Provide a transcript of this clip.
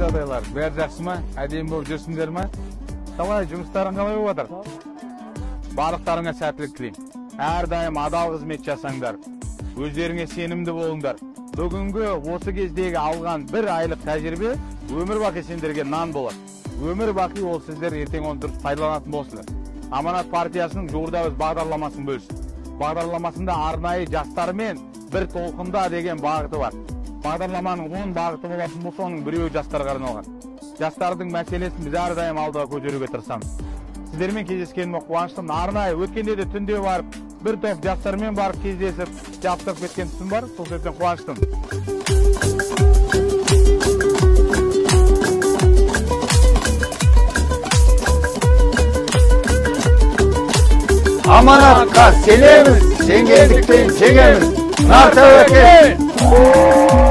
жағдайлар? Бәрі жақсы ма? Әдемі болып жүрсіңдер ме? Қалай, жұмыстарың қалай болып жатыр? Барлықтарыңа сәттілік тілеймін. Әрдайым адал қызмет жасаңдар. Өздеріңе сенімді болыңдар. Бүгінгі осы кездегі алған бір айлық тәжірибе өмір бақи сендерге нан болады. Өмір бақи ол сіздер ертең оны дұрыс пайдаланатын болсыңдар. Аманат партиясының жуырда өз бағдарламасын бөлсін. Бағдарламасында арнайы жастармен бір толқында деген бағыты бар. Бағдарламаның 10 бағыты болатын болса, оның біреуі жастарға арналған. Жастардың мәселесін біз әрдайым алдыға көтеруге тырысамыз. Сіздермен кездескеніме қуаныштымын. Арнайы өткенде де түнде барып, бір топ жастармен барып кездесіп, жабысып кеткен тұсым бар. Сол себептен қуаныштымын. Amanatқа сенеміз, сенгендіктен жеңеміз. Нар тәуекел!